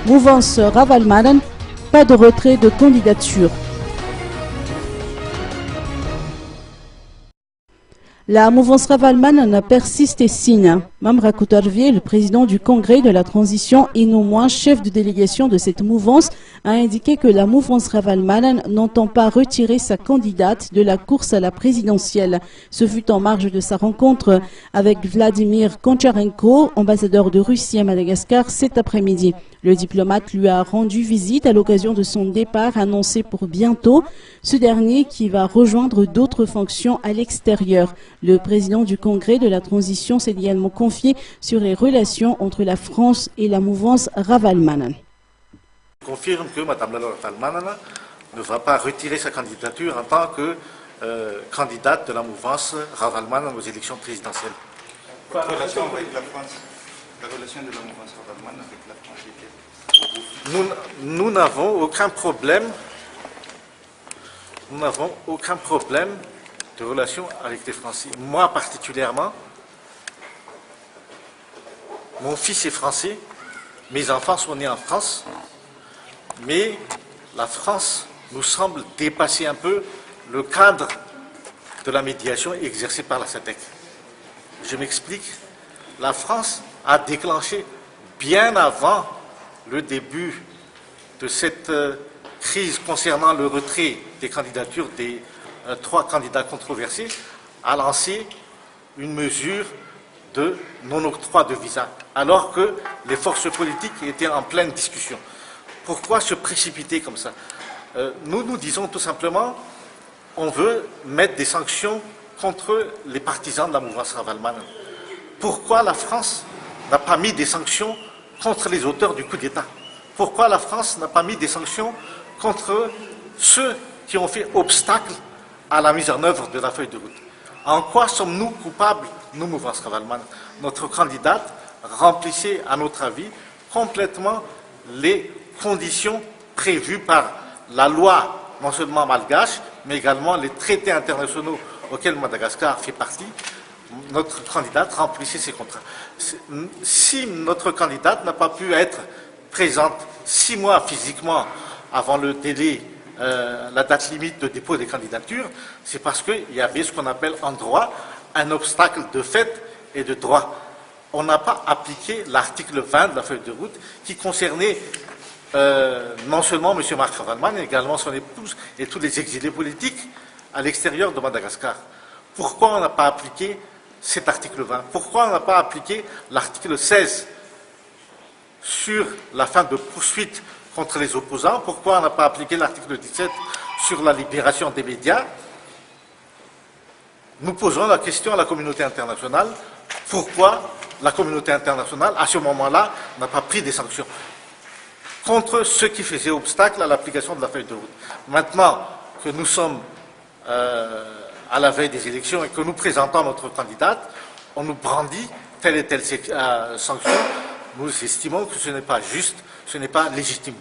Mouvance Ravalmanan, pas de retrait de candidature. La mouvance Ravalmanan persiste et signe. Mamra Koutarvier, le président du congrès de la transition et non moins chef de délégation de cette mouvance, a indiqué que la mouvance Ravalmanan n'entend pas retirer sa candidate de la course à la présidentielle. Ce fut en marge de sa rencontre avec Vladimir Koncharenko, ambassadeur de Russie à Madagascar, cet après-midi. Le diplomate lui a rendu visite à l'occasion de son départ annoncé pour bientôt. Ce dernier qui va rejoindre d'autres fonctions à l'extérieur. Le président du congrès de la transition s'est également confié sur les relations entre la France et la mouvance Ravalmanan. Je confirme que Mme Ravalmanan ne va pas retirer sa candidature en tant que candidate de la mouvance Ravalmanan aux élections présidentielles. La relation avec la France, la relation de la mouvance Ravalmanan avec la France était... Nous n'avons aucun problème. Nous n'avons aucun problème de relation avec les Français. Moi particulièrement, mon fils est français, mes enfants sont nés en France, mais la France nous semble dépasser un peu le cadre de la médiation exercée par la SADC. Je m'explique. La France a déclenché bien avant le début de cette crise concernant le retrait des candidatures des 3 candidats controversés, a lancé une mesure de non-octroi de visa, alors que les forces politiques étaient en pleine discussion. Pourquoi se précipiter comme ça? Nous disons tout simplement, on veut mettre des sanctions contre les partisans de la mouvance Ravalmanan. Pourquoi la France n'a pas mis des sanctions contre les auteurs du coup d'État? Pourquoi la France n'a pas mis des sanctions contre ceux qui ont fait obstacle à la mise en œuvre de la feuille de route? En quoi sommes-nous coupables, nous, mouvance Ravalmanan? Notre candidate remplissait, à notre avis, complètement les conditions prévues par la loi, non seulement malgache, mais également les traités internationaux auxquels Madagascar fait partie. Notre candidate remplissait ses contrats. Si notre candidate n'a pas pu être présente 6 mois physiquement avant le délai, la date limite de dépôt des candidatures, c'est parce qu'il y avait ce qu'on appelle en droit un obstacle de fait et de droit. On n'a pas appliqué l'article 20 de la feuille de route qui concernait non seulement M. Marc Ravalmanan, mais également son épouse et tous les exilés politiques à l'extérieur de Madagascar. Pourquoi on n'a pas appliqué cet article 20? Pourquoi on n'a pas appliqué l'article 16 sur la fin de poursuite contre les opposants? Pourquoi on n'a pas appliqué l'article 17 sur la libération des médias? Nous posons la question à la communauté internationale. Pourquoi la communauté internationale, à ce moment-là, n'a pas pris des sanctions contre ceux qui faisaient obstacle à l'application de la feuille de route? Maintenant que nous sommes à la veille des élections et que nous présentons notre candidate, on nous brandit telle et telle sanction. Nous estimons que ce n'est pas juste, ce n'est pas légitime.